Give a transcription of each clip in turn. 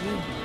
you.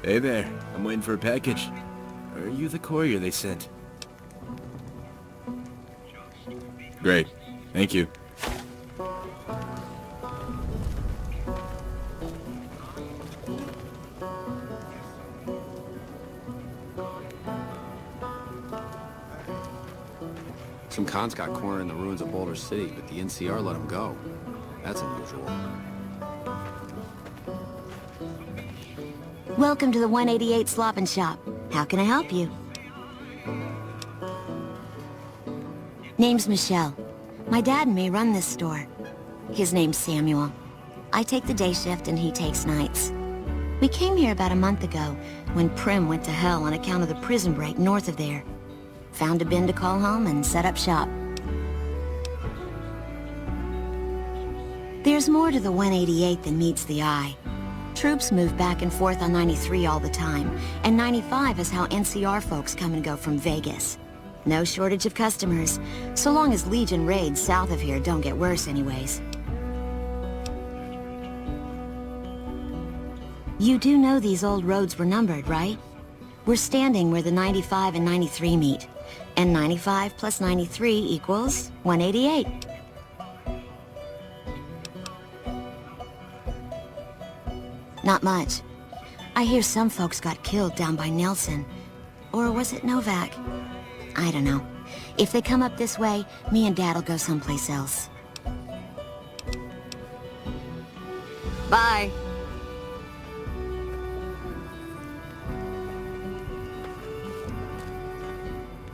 Hey there, I'm waiting for a package. Are you the courier they sent? Great, thank you. Some cons got cornered in the ruins of Boulder City, but the NCR let them go. That's unusual. Welcome to the 188 Slop and Shop. How can I help you? Name's Michelle. My dad and me run this store. His name's Samuel. I take the day shift and he takes nights. We came here about a month ago when Prim went to hell on account of the prison break north of there. Found a bin to call home and set up shop. There's more to the 188 than meets the eye. Troops move back and forth on 93 all the time, and 95 is how NCR folks come and go from Vegas. No shortage of customers, so long as Legion raids south of here don't get worse anyways. You do know these old roads were numbered, right? We're standing where the 95 and 93 meet, and 95 plus 93 equals 188. Not much. I hear some folks got killed down by Nelson. Or was it Novak? I don't know. If they come up this way, me and Dad'll go someplace else. Bye.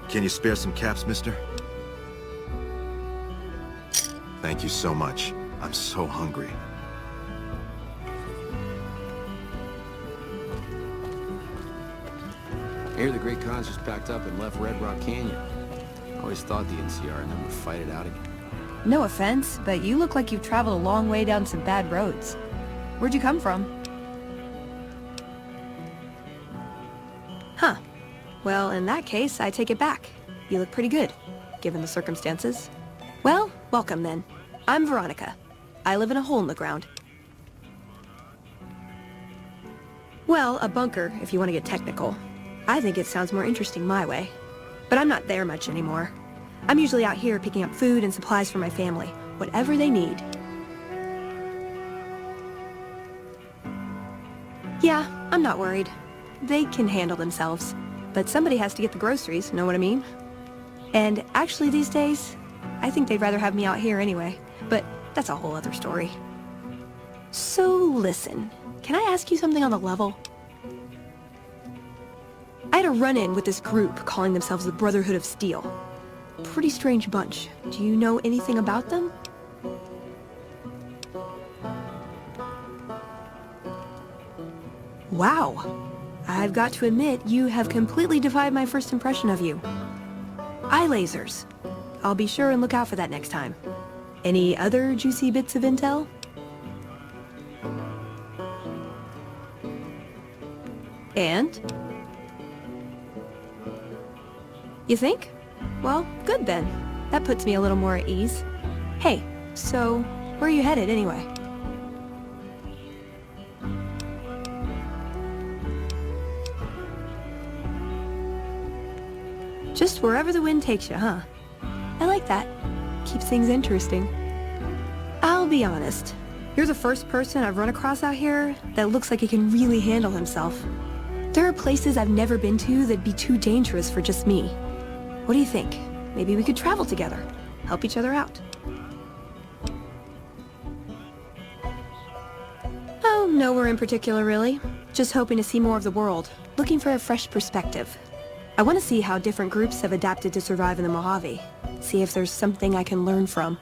Can you spare some caps, mister? Thank you so much. I'm so hungry. I hear the Great Khans just packed up and left Red Rock Canyon. I always thought the NCR and them would fight it out again. No offense, but you look like you've traveled a long way down some bad roads. Where'd you come from? Huh. Well, in that case, I take it back. You look pretty good, given the circumstances. Well, welcome then. I'm Veronica. I live in a hole in the ground. Well, a bunker, if you want to get technical. I think it sounds more interesting my way. But I'm not there much anymore. I'm usually out here picking up food and supplies for my family, whatever they need. Yeah, I'm not worried. They can handle themselves. But somebody has to get the groceries, know what I mean? And actually these days, I think they'd rather have me out here anyway. But that's a whole other story. So listen, can I ask you something on the level? I had a run-in with this group calling themselves the Brotherhood of Steel. Pretty strange bunch. Do you know anything about them? Wow. I've got to admit, you have completely defied my first impression of you. Eye lasers. I'll be sure and look out for that next time. Any other juicy bits of intel? And? You think? Well, good then. That puts me a little more at ease. Hey, so where are you headed anyway? Just wherever the wind takes you, huh? I like that. Keeps things interesting. I'll be honest. You're the first person I've run across out here that looks like he can really handle himself. There are places I've never been to that'd be too dangerous for just me. What do you think? Maybe we could travel together, help each other out. Oh, nowhere in particular, really. Just hoping to see more of the world, looking for a fresh perspective. I want to see how different groups have adapted to survive in the Mojave. See if there's something I can learn from.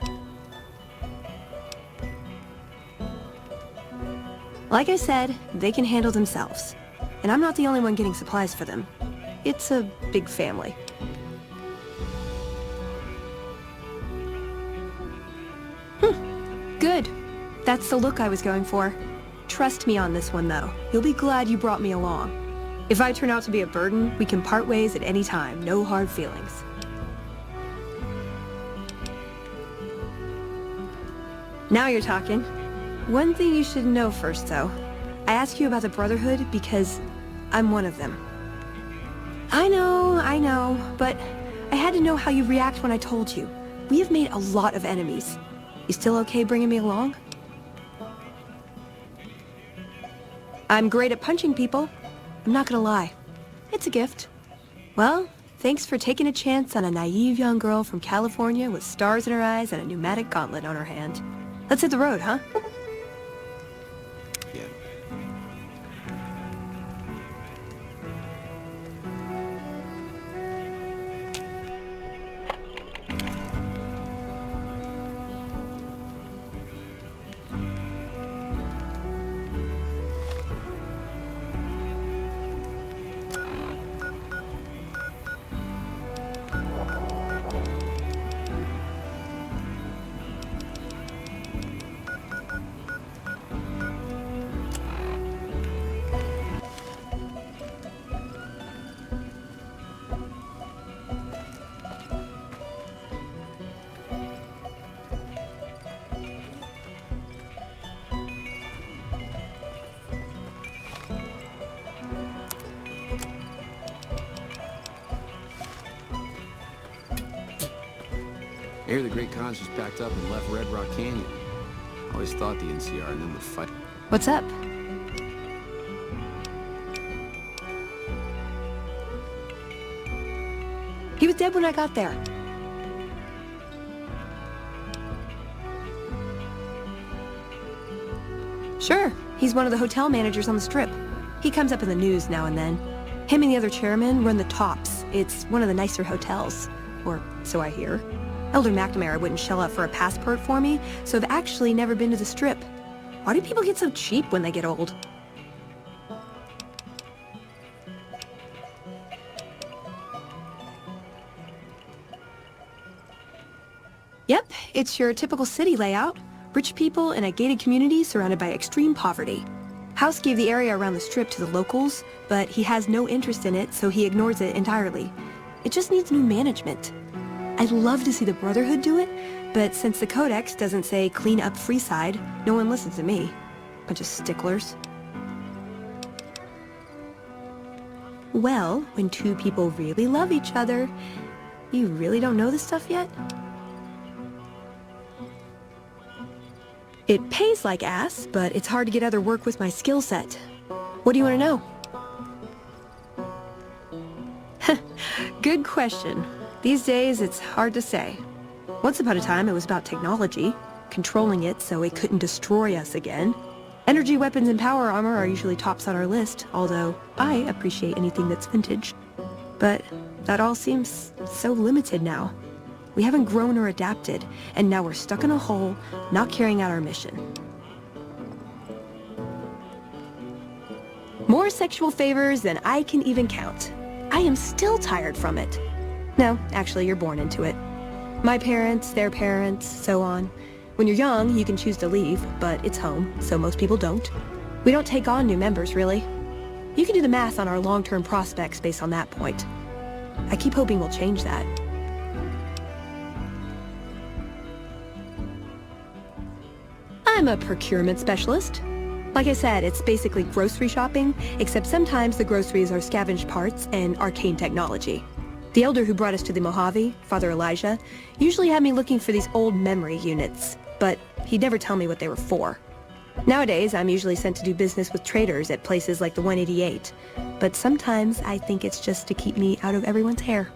Like I said, they can handle themselves. And I'm not the only one getting supplies for them. It's a big family. Good. That's the look I was going for. Trust me on this one, though. You'll be glad you brought me along. If I turn out to be a burden, we can part ways at any time. No hard feelings. Now you're talking. One thing you should know first, though. I asked you about the Brotherhood because I'm one of them. I know, but I had to know how you react when I told you. We have made a lot of enemies. You still okay bringing me along? I'm great at punching people. I'm not gonna lie. It's a gift. Well, thanks for taking a chance on a naive young girl from California with stars in her eyes and a pneumatic gauntlet on her hand. Let's hit the road, huh? Yeah. I hear the Great Khan's just packed up and left Red Rock Canyon. I always thought the NCR and them would fight. What's up? He was dead when I got there. Sure, he's one of the hotel managers on the Strip. He comes up in the news now and then. Him and the other chairman run the Tops. It's one of the nicer hotels. Or so I hear. Elder McNamara wouldn't shell out for a passport for me, so I've actually never been to the Strip. Why do people get so cheap when they get old? Yep, it's your typical city layout. Rich people in a gated community surrounded by extreme poverty. House gave the area around the Strip to the locals, but he has no interest in it, so he ignores it entirely. It just needs new management. I'd love to see the Brotherhood do it, but since the Codex doesn't say clean up Freeside, no one listens to me. Bunch of sticklers. Well, when two people really love each other, you really don't know this stuff yet? It pays like ass, but it's hard to get other work with my skill set. What do you want to know? Good question. These days, it's hard to say. Once upon a time, it was about technology, controlling it so it couldn't destroy us again. Energy weapons and power armor are usually tops on our list, although I appreciate anything that's vintage. But that all seems so limited now. We haven't grown or adapted, and now we're stuck in a hole, not carrying out our mission. More sexual favors than I can even count. I am still tired from it. No, actually, you're born into it. My parents, their parents, so on. When you're young, you can choose to leave, but it's home, so most people don't. We don't take on new members, really. You can do the math on our long-term prospects based on that point. I keep hoping we'll change that. I'm a procurement specialist. Like I said, it's basically grocery shopping, except sometimes the groceries are scavenged parts and arcane technology. The elder who brought us to the Mojave, Father Elijah, usually had me looking for these old memory units, but he'd never tell me what they were for. Nowadays, I'm usually sent to do business with traders at places like the 188, but sometimes I think it's just to keep me out of everyone's hair.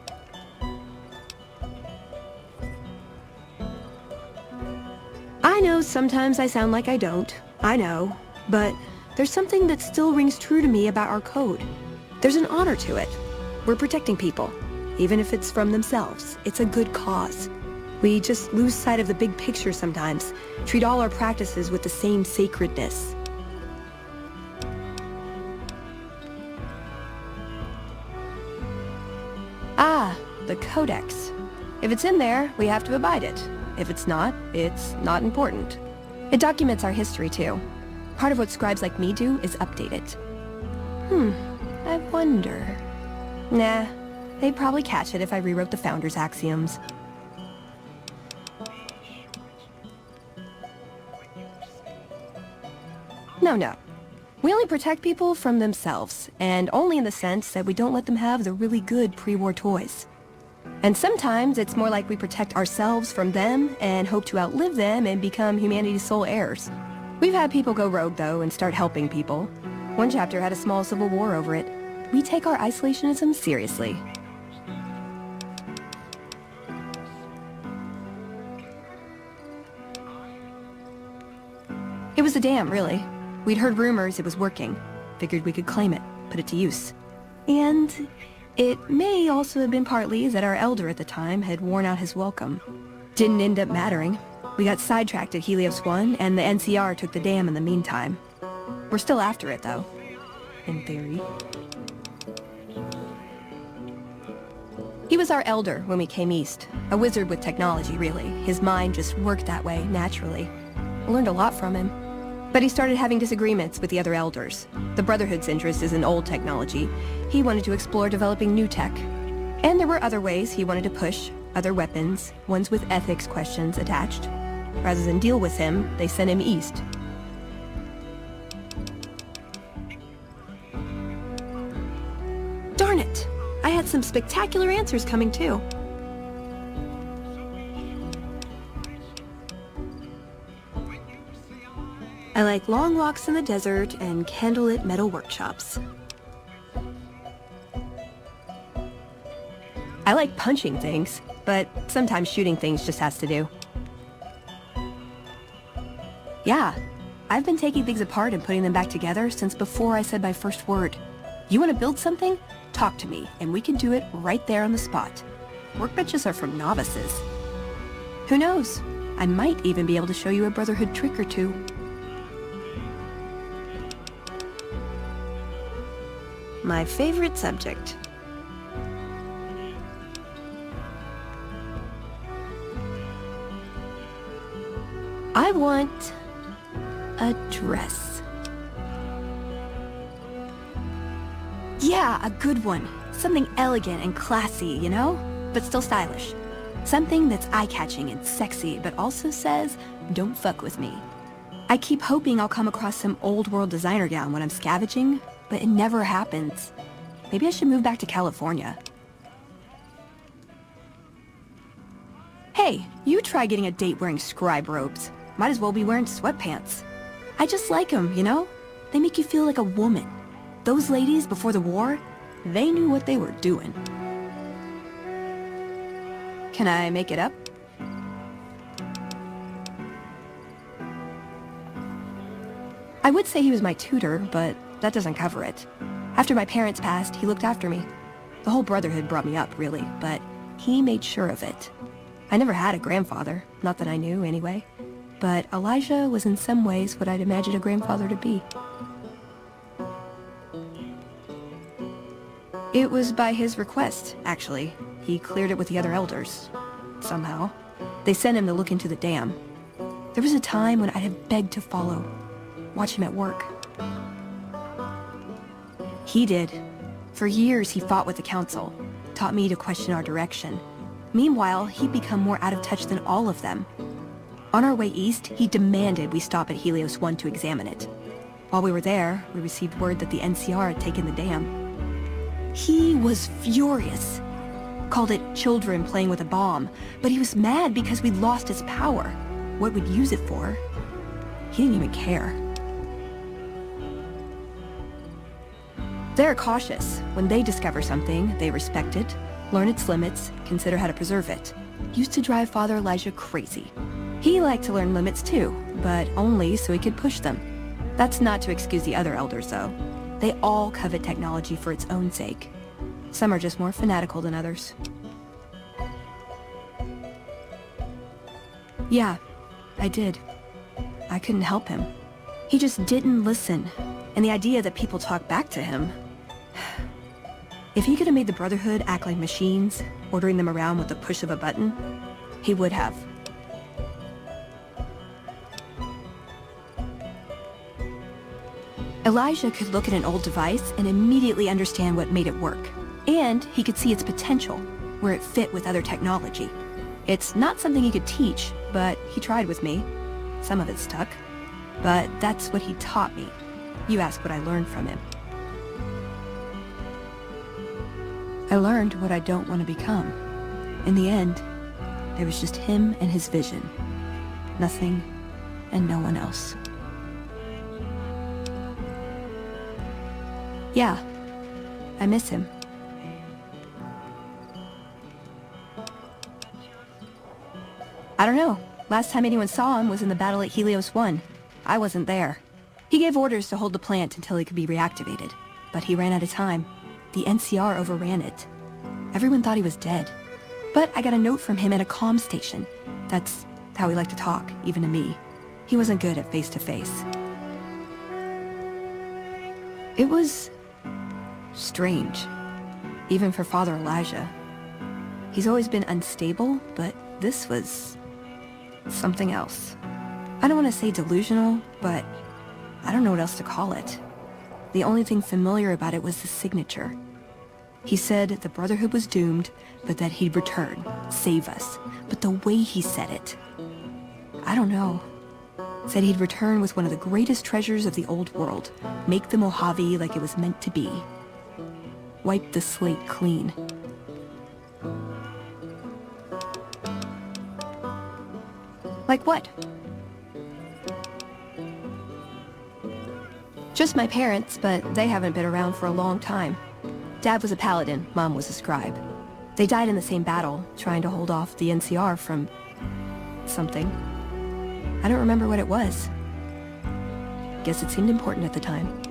I know sometimes I sound like I don't, I know, but there's something that still rings true to me about our code. There's an honor to it. We're protecting people, even if it's from themselves. It's a good cause. We just lose sight of the big picture sometimes, treat all our practices with the same sacredness. Ah, the Codex. If it's in there, we have to abide it. If it's not not important. It documents our history, too. Part of what scribes like me do is update it. I wonder... Nah, they'd probably catch it if I rewrote the Founder's axioms. No. We only protect people from themselves, and only in the sense that we don't let them have the really good pre-war toys. And sometimes it's more like we protect ourselves from them and hope to outlive them and become humanity's sole heirs. We've had people go rogue, though, and start helping people. One chapter had a small civil war over it. We take our isolationism seriously. It was a dam, really. We'd heard rumors it was working. Figured we could claim it, put it to use. And it may also have been partly that our elder at the time had worn out his welcome. Didn't end up mattering. We got sidetracked at Helios 1, and the NCR took the dam in the meantime. We're still after it, though. In theory. He was our elder when we came east. A wizard with technology, really. His mind just worked that way, naturally. I learned a lot from him. But he started having disagreements with the other elders. The Brotherhood's interest is in old technology. He wanted to explore developing new tech. And there were other ways he wanted to push, other weapons, ones with ethics questions attached. Rather than deal with him, they sent him east. Darn it! I had some spectacular answers coming too. I like long walks in the desert and candlelit metal workshops. I like punching things, but sometimes shooting things just has to do. Yeah, I've been taking things apart and putting them back together since before I said my first word. You want to build something? Talk to me, and we can do it right there on the spot. Workbenches are for novices. Who knows? I might even be able to show you a Brotherhood trick or two. My favorite subject. I want a dress. Yeah, a good one. Something elegant and classy, you know? But still stylish. Something that's eye-catching and sexy, but also says, don't fuck with me. I keep hoping I'll come across some old-world designer gown when I'm scavenging, but it never happens. Maybe I should move back to California. Hey, you try getting a date wearing scribe robes. Might as well be wearing sweatpants. I just like them, you know? They make you feel like a woman. Those ladies before the war, they knew what they were doing. Can I make it up? I would say he was my tutor, but that doesn't cover it. After my parents passed, he looked after me. The whole Brotherhood brought me up, really, but he made sure of it. I never had a grandfather, not that I knew, anyway. But Elijah was in some ways what I'd imagined a grandfather to be. It was by his request, actually. He cleared it with the other elders. Somehow. They sent him to look into the dam. There was a time when I'd have begged to follow. Watch him at work. He did. For years he fought with the council. taught me to question our direction. Meanwhile, he'd become more out of touch than all of them. On our way east, he demanded we stop at Helios 1 to examine it. While we were there, we received word that the NCR had taken the dam. He was furious. Called it children playing with a bomb, but he was mad because we'd lost its power. What we'd use it for. He didn't even care. They're cautious. When they discover something, they respect it, learn its limits, consider how to preserve it. Used to drive Father Elijah crazy. He liked to learn limits too, but only so he could push them. That's not to excuse the other elders, though. They all covet technology for its own sake. Some are just more fanatical than others. Yeah, I did. I couldn't help him. He just didn't listen. And the idea that people talk back to him... If he could have made the Brotherhood act like machines, ordering them around with the push of a button, he would have. Elijah could look at an old device and immediately understand what made it work. And he could see its potential, where it fit with other technology. It's not something he could teach, but he tried with me. Some of it stuck. But that's what he taught me. You ask what I learned from him. I learned what I don't want to become. In the end, it was just him and his vision. Nothing and no one else. Yeah, I miss him. I don't know. Last time anyone saw him was in the battle at Helios 1. I wasn't there. He gave orders to hold the plant until it could be reactivated. But he ran out of time. The NCR overran it. Everyone thought he was dead. But I got a note from him at a comm station. That's how he liked to talk, even to me. He wasn't good at face-to-face. It was... strange. Even for Father Elijah. He's always been unstable, but this was... something else. I don't want to say delusional, but I don't know what else to call it. The only thing familiar about it was the signature. He said the Brotherhood was doomed, but that he'd return, save us. But the way he said it... I don't know. Said he'd return with one of the greatest treasures of the old world. Make the Mojave like it was meant to be. Wipe the slate clean. Like what? Just my parents, but they haven't been around for a long time. Dad was a paladin, Mom was a scribe. They died in the same battle, trying to hold off the NCR from... something. I don't remember what it was. Guess it seemed important at the time.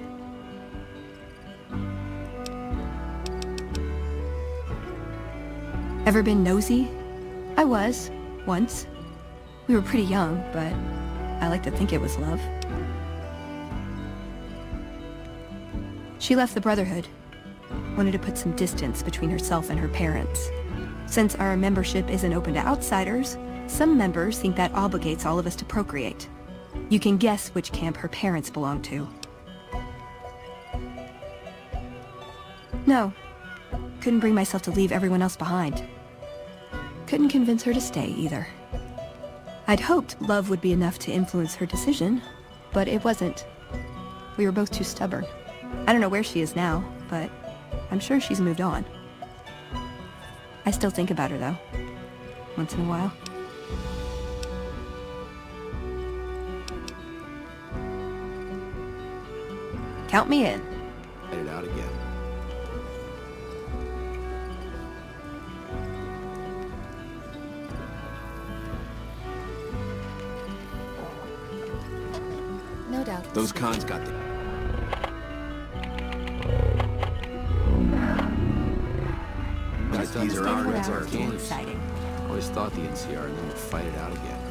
Ever been nosy? I was, once. We were pretty young, but I like to think it was love. She left the Brotherhood. Wanted to put some distance between herself and her parents. Since our membership isn't open to outsiders, some members think that obligates all of us to procreate. You can guess which camp her parents belong to. No. Couldn't bring myself to leave everyone else behind. Couldn't convince her to stay, either. I'd hoped love would be enough to influence her decision, but it wasn't. We were both too stubborn. I don't know where she is now, but I'm sure she's moved on. I still think about her, though. Once in a while. Count me in. Write it out again. No doubt. Those cons got the... These are our Red Rock Canyons. Exciting. Always thought the NCR knew to fight it out again.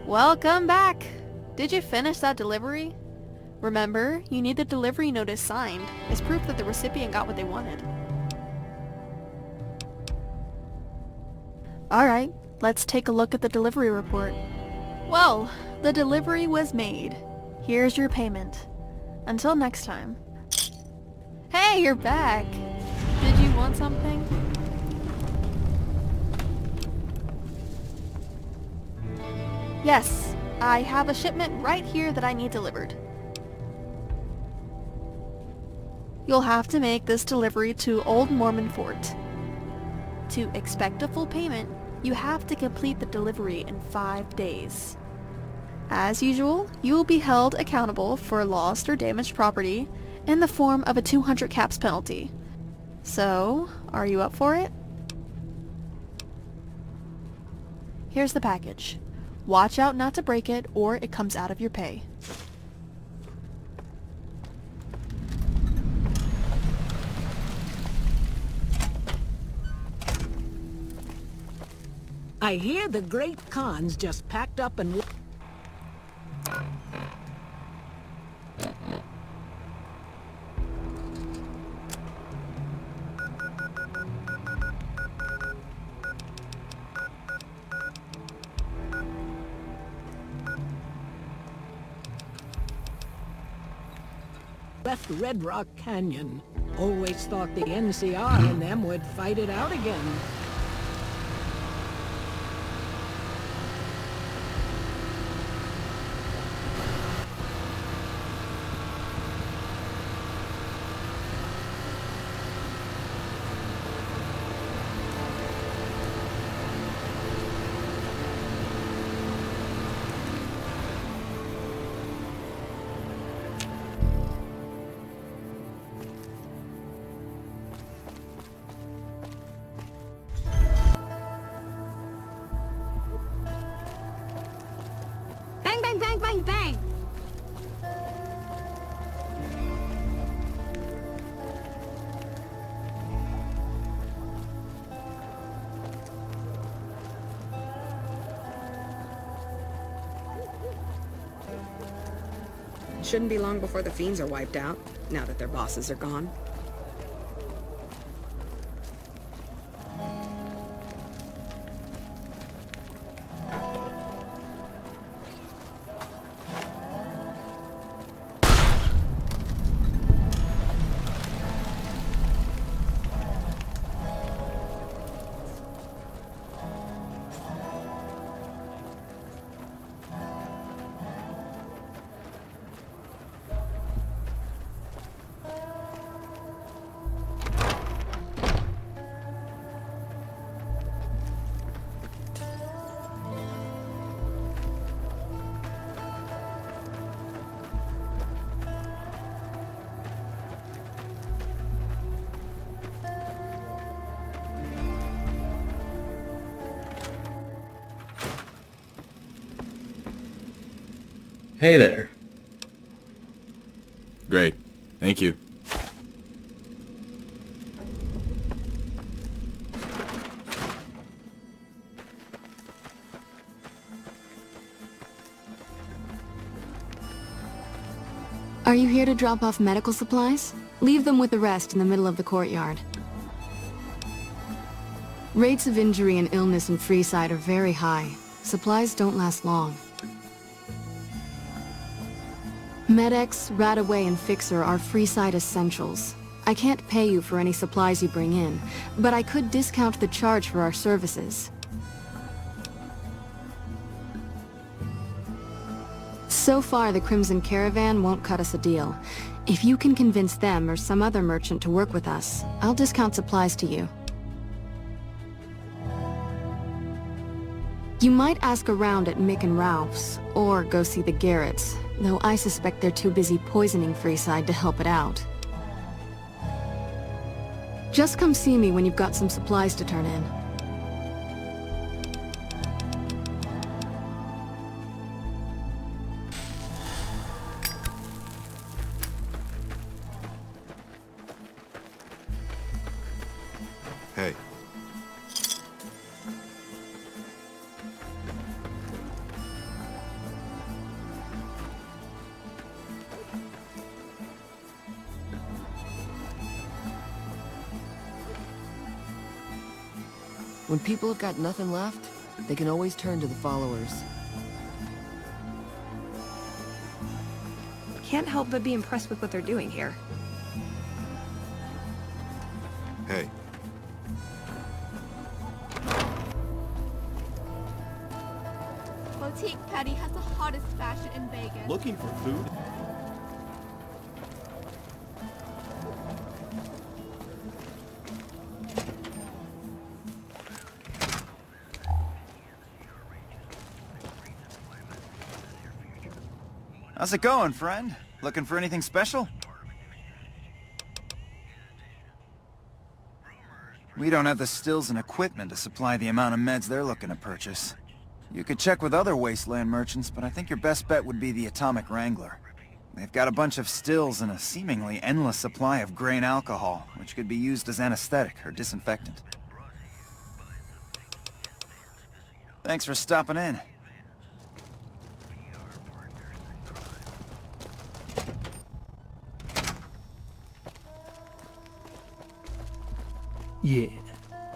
Welcome back! Did you finish that delivery? Remember, you need the delivery notice signed as proof that the recipient got what they wanted. Alright, let's take a look at the delivery report. Well, the delivery was made. Here's your payment. Until next time. Hey, you're back! Did you want something? Yes, I have a shipment right here that I need delivered. You'll have to make this delivery to Old Mormon Fort. To expect a full payment, you have to complete the delivery in 5 days. As usual, you will be held accountable for lost or damaged property in the form of a 200 caps penalty. So, are you up for it? Here's the package. Watch out not to break it or it comes out of your pay. I hear the Great Khan's just packed up and... left Red Rock Canyon. Always thought the NCR and them would fight it out again. Bang, bang, bang, bang, bang! Shouldn't be long before the fiends are wiped out, now that their bosses are gone. Hey there. Great. Thank you. Are you here to drop off medical supplies? Leave them with the rest in the middle of the courtyard. Rates of injury and illness in Freeside are very high. Supplies don't last long. Med-X, Radaway, and Fixer are Freeside essentials. I can't pay you for any supplies you bring in, but I could discount the charge for our services. So far, the Crimson Caravan won't cut us a deal. If you can convince them or some other merchant to work with us, I'll discount supplies to you. You might ask around at Mick and Ralph's, or go see the Garretts, though I suspect they're too busy poisoning Freeside to help it out. Just come see me when you've got some supplies to turn in. Hey. When people have got nothing left, they can always turn to the followers. Can't help but be impressed with what they're doing here. Hey, Boutique Patty has the hottest fashion in Vegas. Looking for food? How's it going, friend? Looking for anything special? We don't have the stills and equipment to supply the amount of meds they're looking to purchase. You could check with other wasteland merchants, but I think your best bet would be the Atomic Wrangler. They've got a bunch of stills and a seemingly endless supply of grain alcohol, which could be used as anesthetic or disinfectant. Thanks for stopping in. Yeah.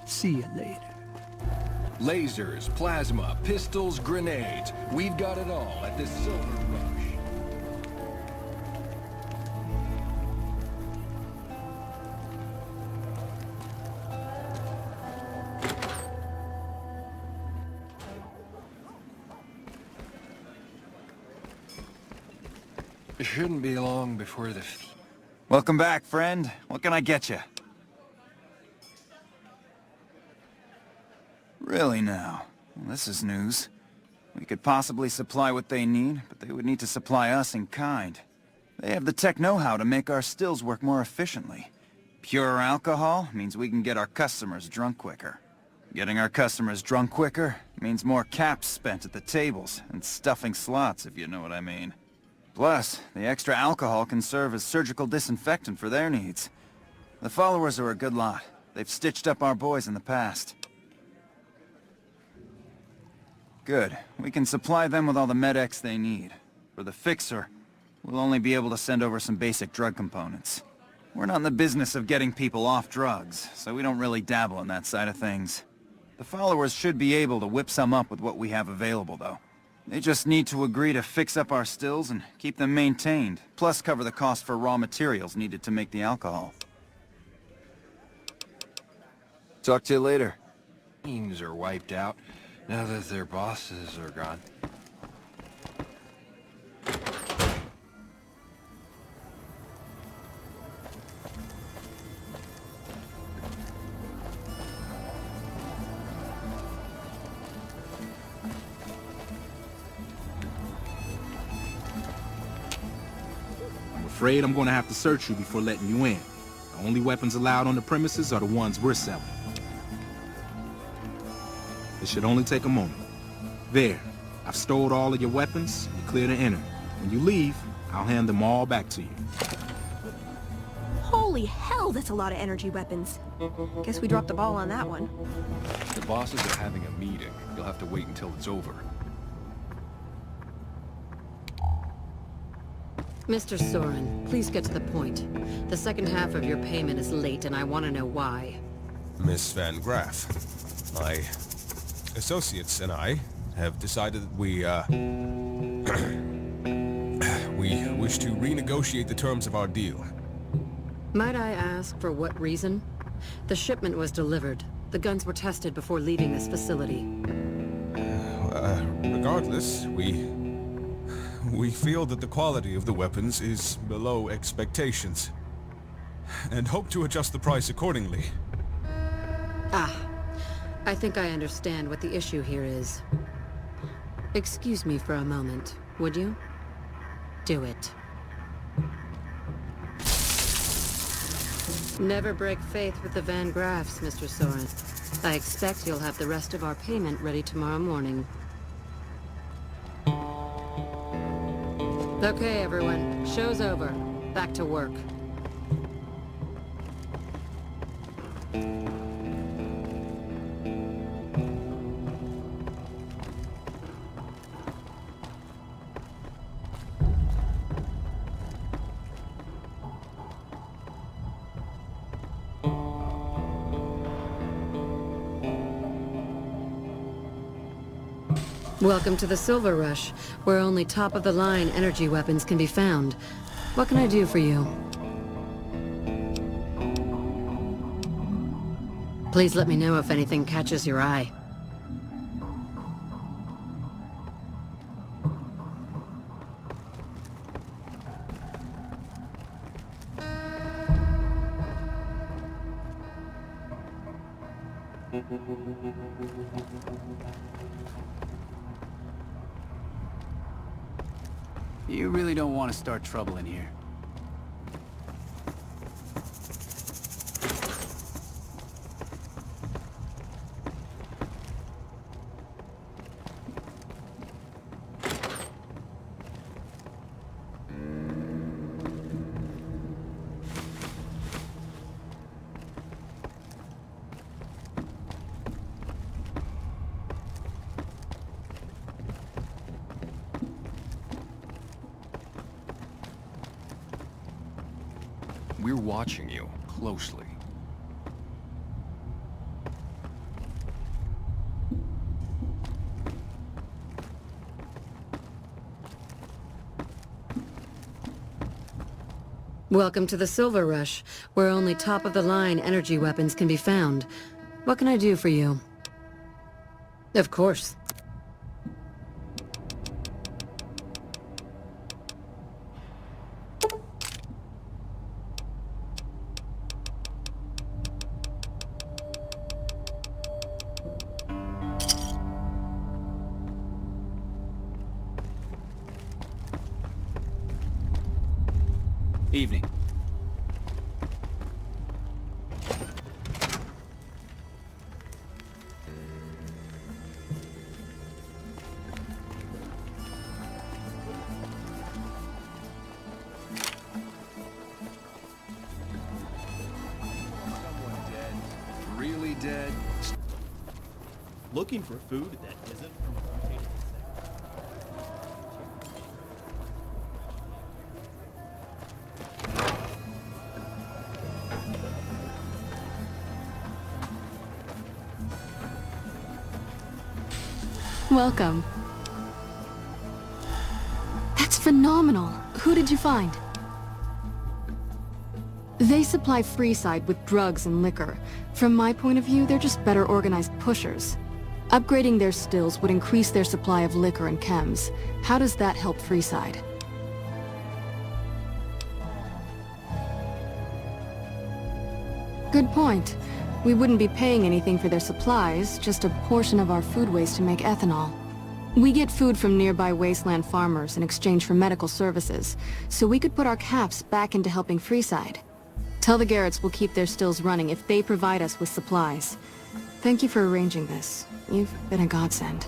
See you later. Lasers, plasma, pistols, grenades. We've got it all at this silver rush. It shouldn't be long before the... Welcome back, friend. What can I get you? Really now? Well, this is news. We could possibly supply what they need, but they would need to supply us in kind. They have the tech know-how to make our stills work more efficiently. Pure alcohol means we can get our customers drunk quicker. Getting our customers drunk quicker means more caps spent at the tables and stuffing slots, if you know what I mean. Plus, the extra alcohol can serve as surgical disinfectant for their needs. The followers are a good lot. They've stitched up our boys in the past. Good. We can supply them with all the med-X they need. For the Fixer, we'll only be able to send over some basic drug components. We're not in the business of getting people off drugs, so we don't really dabble in that side of things. The followers should be able to whip some up with what we have available, though. They just need to agree to fix up our stills and keep them maintained, plus cover the cost for raw materials needed to make the alcohol. Talk to you later. Teams are wiped out now that their bosses are gone. I'm afraid I'm gonna have to search you before letting you in. The only weapons allowed on the premises are the ones we're selling. It should only take a moment. There, I've stored all of your weapons. You're clear to enter. When you leave, I'll hand them all back to you. Holy hell, that's a lot of energy weapons. Guess we dropped the ball on that one. The bosses are having a meeting. You'll have to wait until it's over. Mr. Soren, please get to the point. The second half of your payment is late, and I want to know why. Miss Van Graff, my associates and I have decided that we wish to renegotiate the terms of our deal. Might I ask for what reason? The shipment was delivered. The guns were tested before leaving this facility. Regardless, we feel that the quality of the weapons is below expectations, and hope to adjust the price accordingly. Ah, I think I understand what the issue here is. Excuse me for a moment, would you? Do it. Never break faith with the Van Graffs, Mr. Soren. I expect you'll have the rest of our payment ready tomorrow morning. Okay, everyone. Show's over. Back to work. Welcome to the Silver Rush, where only top-of-the-line energy weapons can be found. What can I do for you? Please let me know if anything catches your eye. You really don't want to start trouble in here. We're watching you closely. Welcome to the Silver Rush, where only top-of-the-line energy weapons can be found. What can I do for you? Of course. Evening. Really dead? Looking for food that isn't from mutated Welcome. That's phenomenal. Who did you find? They supply Freeside with drugs and liquor. From my point of view, they're just better organized pushers. Upgrading their stills would increase their supply of liquor and chems. How does that help Freeside? Good point. We wouldn't be paying anything for their supplies, just a portion of our food waste to make ethanol. We get food from nearby wasteland farmers in exchange for medical services, so we could put our caps back into helping Freeside. Tell the Garretts we'll keep their stills running if they provide us with supplies. Thank you for arranging this. You've been a godsend.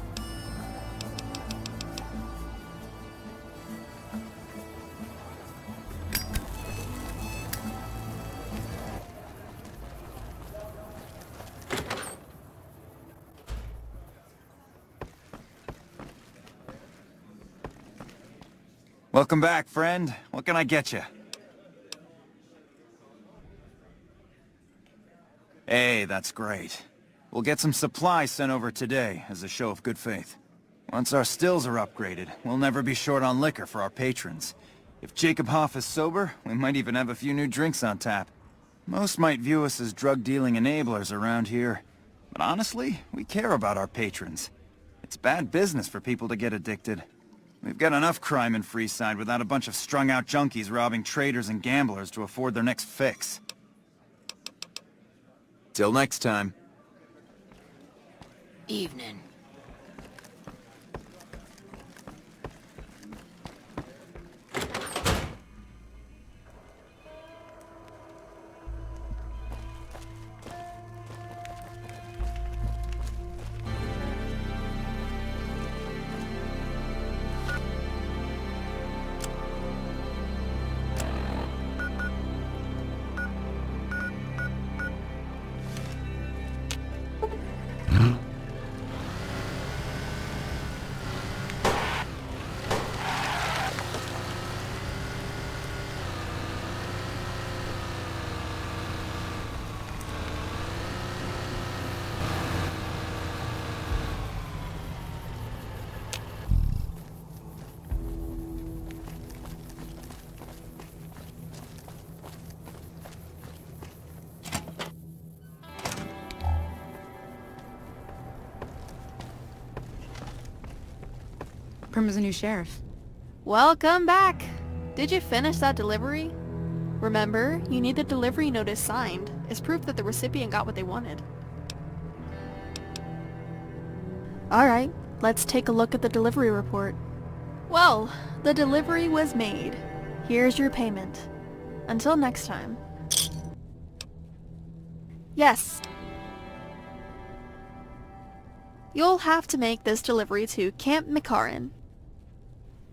Welcome back, friend. What can I get you? Hey, that's great. We'll get some supplies sent over today as a show of good faith. Once our stills are upgraded, we'll never be short on liquor for our patrons. If Jacob Hoff is sober, we might even have a few new drinks on tap. Most might view us as drug-dealing enablers around here. But honestly, we care about our patrons. It's bad business for people to get addicted. We've got enough crime in Freeside without a bunch of strung-out junkies robbing traders and gamblers to afford their next fix. Till next time. Evening. confirm as a new sheriff. Welcome back! Did you finish that delivery? Remember, you need the delivery notice signed as proof that the recipient got what they wanted. Alright, let's take a look at the delivery report. Well, the delivery was made. Here's your payment. Until next time. Yes. You'll have to make this delivery to Camp McCarran.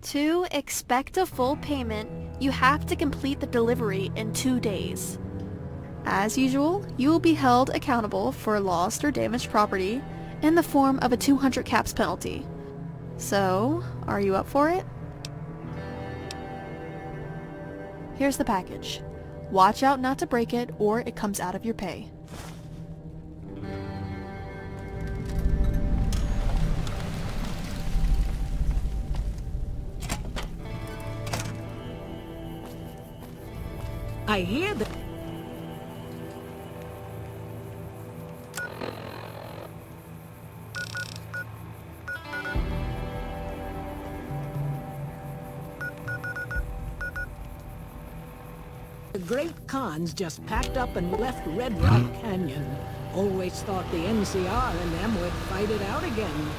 To expect a full payment, you have to complete the delivery in 2 days. As usual, you will be held accountable for lost or damaged property in the form of a 200 caps penalty. So, are you up for it? Here's the package. Watch out not to break it or it comes out of your pay. I hear that. The Great Khan's just packed up and left Red Rock Canyon. Always thought the NCR and them would fight it out again.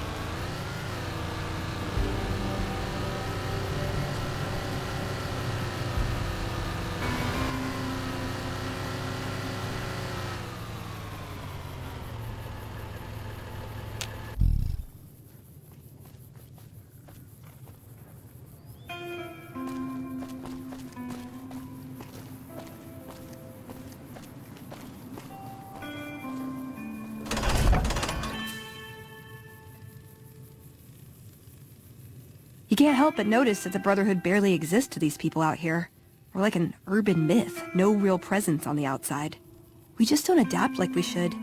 You can't help but notice that the Brotherhood barely exists to these people out here. We're like an urban myth, no real presence on the outside. We just don't adapt like we should.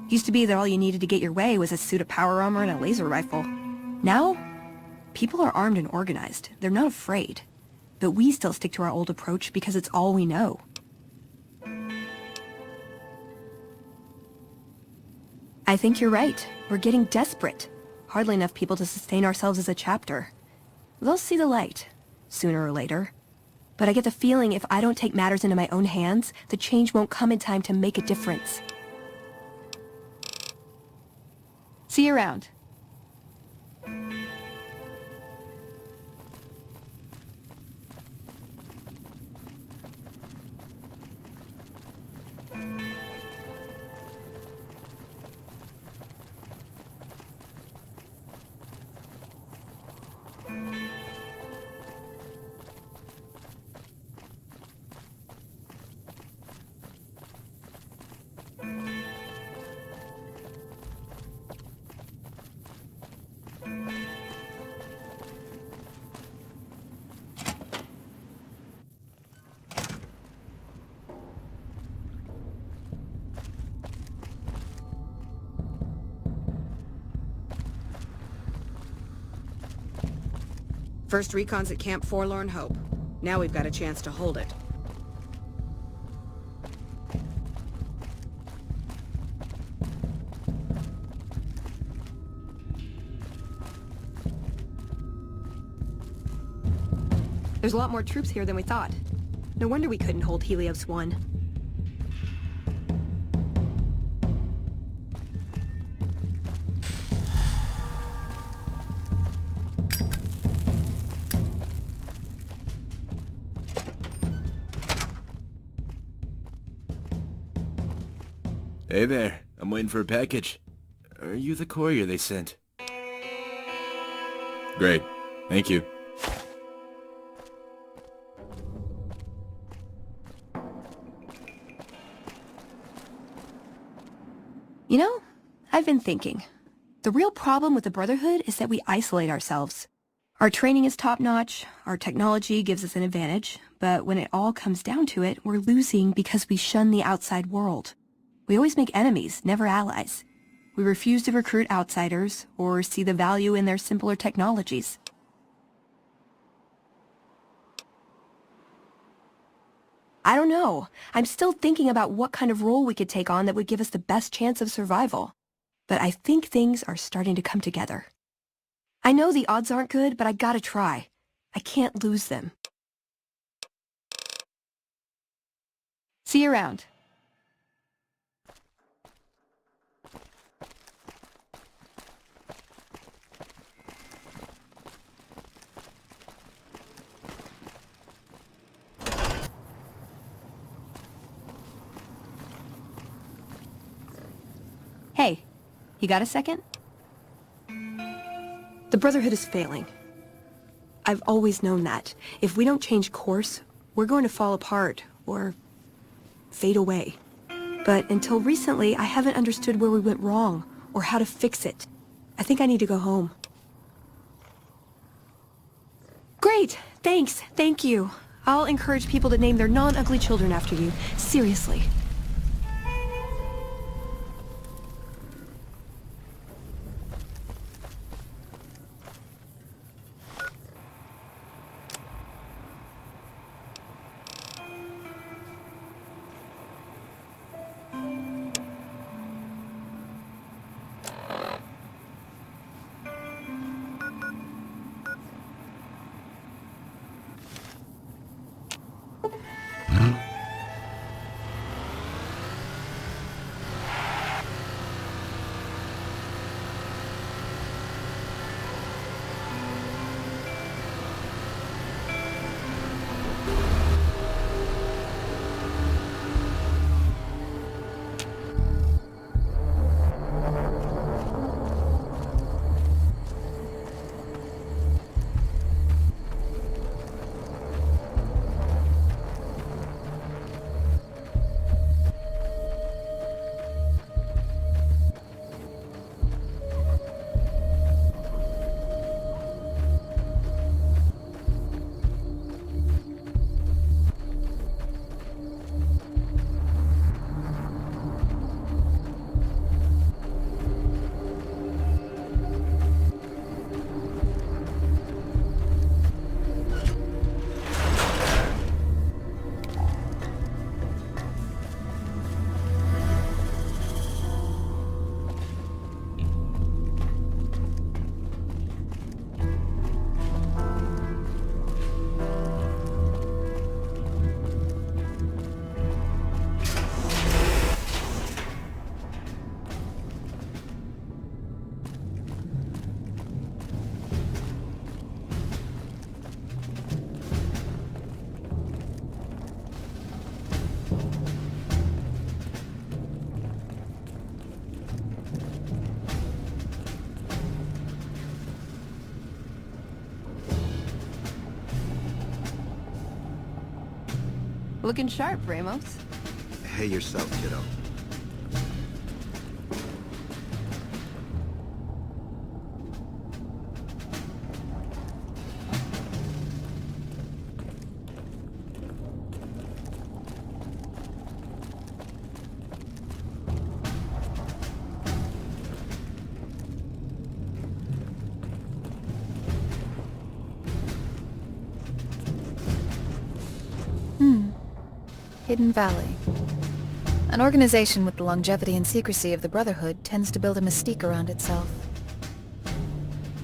Used to be that all you needed to get your way was a suit of power armor and a laser rifle. Now, people are armed and organized. They're not afraid. But we still stick to our old approach because it's all we know. I think you're right. We're getting desperate. Hardly enough people to sustain ourselves as a chapter. They'll see the light, sooner or later. But I get the feeling if I don't take matters into my own hands, the change won't come in time to make a difference. See you around. First recon's at Camp Forlorn Hope. Now we've got a chance to hold it. There's a lot more troops here than we thought. No wonder we couldn't hold Helios 1. Hey there, I'm waiting for a package. Are you the courier they sent? Great, thank you. You know, I've been thinking. The real problem with the Brotherhood is that we isolate ourselves. Our training is top-notch, our technology gives us an advantage, but when it all comes down to it, we're losing because we shun the outside world. We always make enemies, never allies. We refuse to recruit outsiders or see the value in their simpler technologies. I don't know. I'm still thinking about what kind of role we could take on that would give us the best chance of survival. But I think things are starting to come together. I know the odds aren't good, but I gotta try. I can't lose them. See you around. Hey, you got a second? The Brotherhood is failing. I've always known that. If we don't change course, we're going to fall apart, or fade away. But until recently, I haven't understood where we went wrong, or how to fix it. I think I need to go home. Great! Thanks! Thank you! I'll encourage people to name their non-ugly children after you. Seriously. Looking sharp, Ramos. Hey yourself, kiddo. Hidden Valley. An organization with the longevity and secrecy of the Brotherhood tends to build a mystique around itself.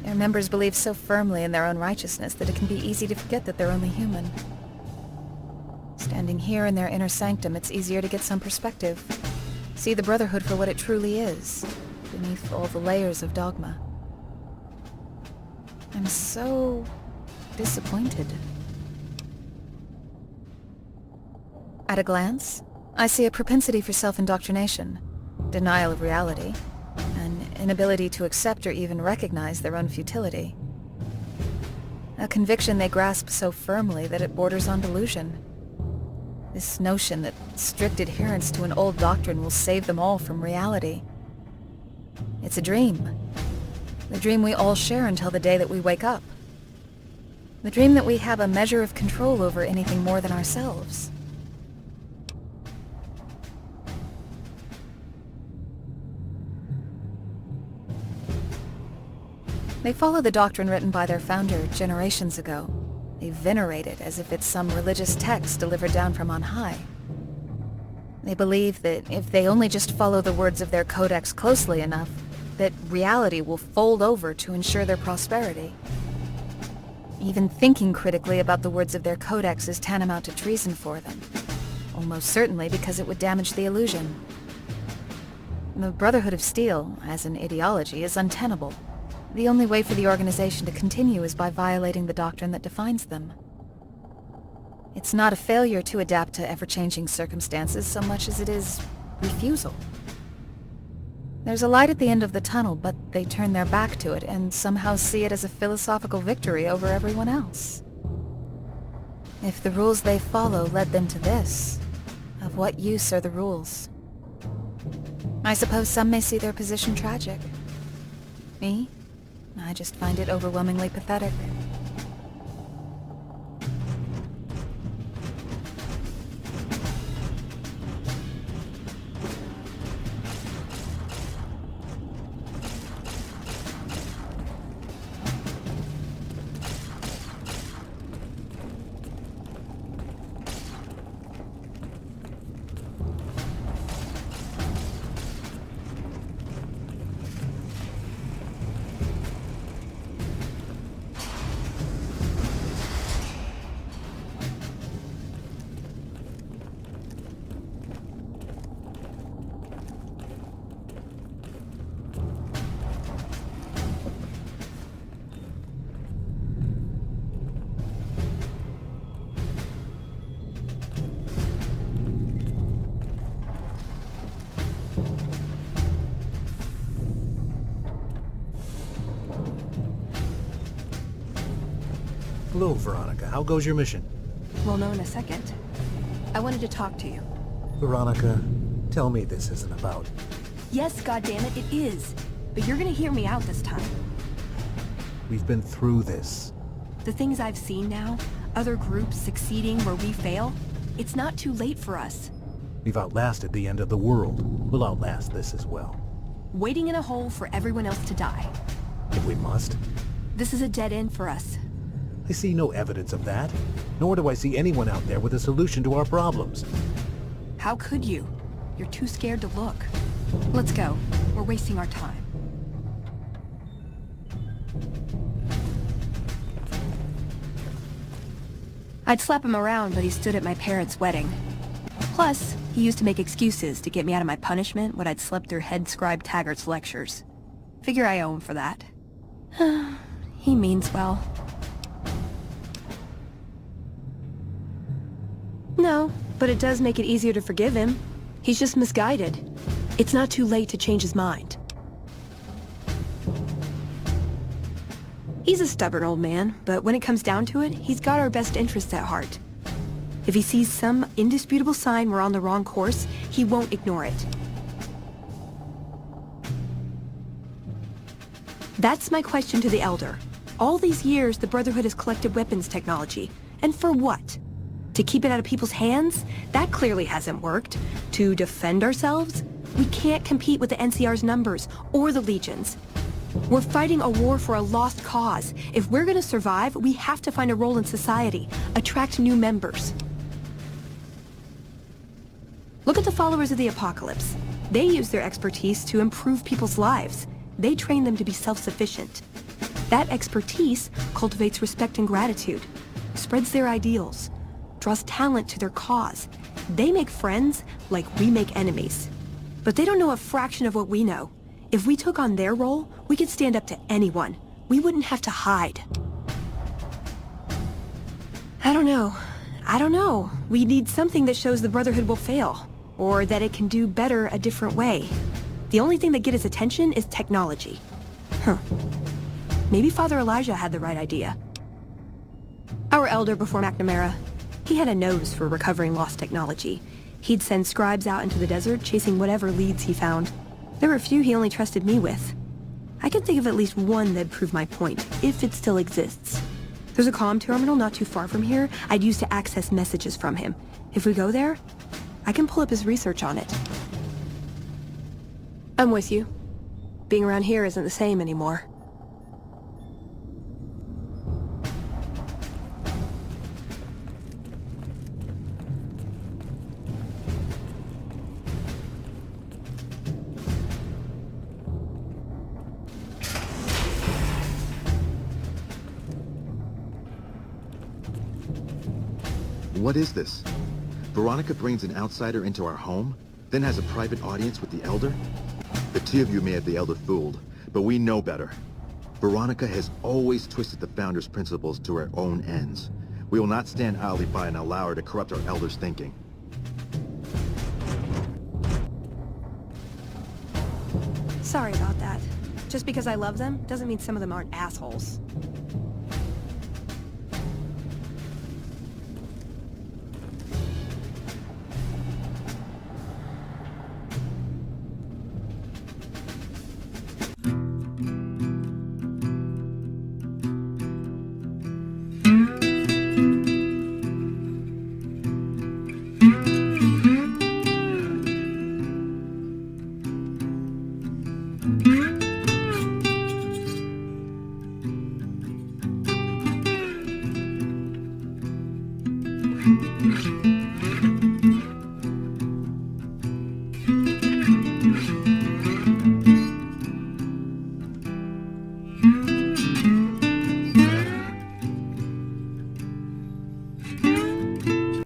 Their members believe so firmly in their own righteousness that it can be easy to forget that they're only human. Standing here in their inner sanctum, it's easier to get some perspective. See the Brotherhood for what it truly is, beneath all the layers of dogma. I'm so disappointed. At a glance, I see a propensity for self-indoctrination, denial of reality, an inability to accept or even recognize their own futility. A conviction they grasp so firmly that it borders on delusion. This notion that strict adherence to an old doctrine will save them all from reality. It's a dream. The dream we all share until the day that we wake up. The dream that we have a measure of control over anything more than ourselves. They follow the doctrine written by their founder generations ago. They venerate it as if it's some religious text delivered down from on high. They believe that if they only just follow the words of their codex closely enough, that reality will fold over to ensure their prosperity. Even thinking critically about the words of their codex is tantamount to treason for them. Almost certainly because it would damage the illusion. The Brotherhood of Steel, as an ideology, is untenable. The only way for the organization to continue is by violating the doctrine that defines them. It's not a failure to adapt to ever-changing circumstances so much as it is refusal. There's a light at the end of the tunnel, but they turn their back to it and somehow see it as a philosophical victory over everyone else. If the rules they follow led them to this, of what use are the rules? I suppose some may see their position tragic. Me? I just find it overwhelmingly pathetic. Hello, Veronica. How goes your mission? We'll know in a second. I wanted to talk to you. Veronica, tell me this isn't about... Yes, goddammit, it is. But you're gonna hear me out this time. We've been through this. The things I've seen now, other groups succeeding where we fail, it's not too late for us. We've outlasted the end of the world. We'll outlast this as well. Waiting in a hole for everyone else to die. If we must. This is a dead end for us. I see no evidence of that. Nor do I see anyone out there with a solution to our problems. How could you? You're too scared to look. Let's go. We're wasting our time. I'd slap him around, but he stood at my parents' wedding. Plus, he used to make excuses to get me out of my punishment when I'd slept through Head Scribe Taggart's lectures. Figure I owe him for that. He means well. No, but it does make it easier to forgive him. He's just misguided. It's not too late to change his mind. He's a stubborn old man, but when it comes down to it, he's got our best interests at heart. If he sees some indisputable sign we're on the wrong course, he won't ignore it. That's my question to the Elder. All these years, the Brotherhood has collected weapons technology. And for what? To keep it out of people's hands? That clearly hasn't worked. To defend ourselves? We can't compete with the NCR's numbers, or the Legion's. We're fighting a war for a lost cause. If we're gonna survive, we have to find a role in society, attract new members. Look at the followers of the Apocalypse. They use their expertise to improve people's lives. They train them to be self-sufficient. That expertise cultivates respect and gratitude, spreads their ideals, draws talent to their cause. They make friends like we make enemies. But they don't know a fraction of what we know. If we took on their role, we could stand up to anyone. We wouldn't have to hide. I don't know. We need something that shows the Brotherhood will fail, or that it can do better a different way. The only thing that gets its attention is technology. Maybe Father Elijah had the right idea. Our Elder before McNamara, he had a nose for recovering lost technology. He'd send scribes out into the desert chasing whatever leads he found. There were a few he only trusted me with. I can think of at least one that'd prove my point, if it still exists. There's a comm terminal not too far from here I'd use to access messages from him. If we go there, I can pull up his research on it. I'm with you. Being around here isn't the same anymore. What is this? Veronica brings an outsider into our home, then has a private audience with the Elder? The two of you may have the Elder fooled, but we know better. Veronica has always twisted the Founder's principles to her own ends. We will not stand idly by and allow her to corrupt our Elder's thinking. Sorry about that. Just because I love them doesn't mean some of them aren't assholes.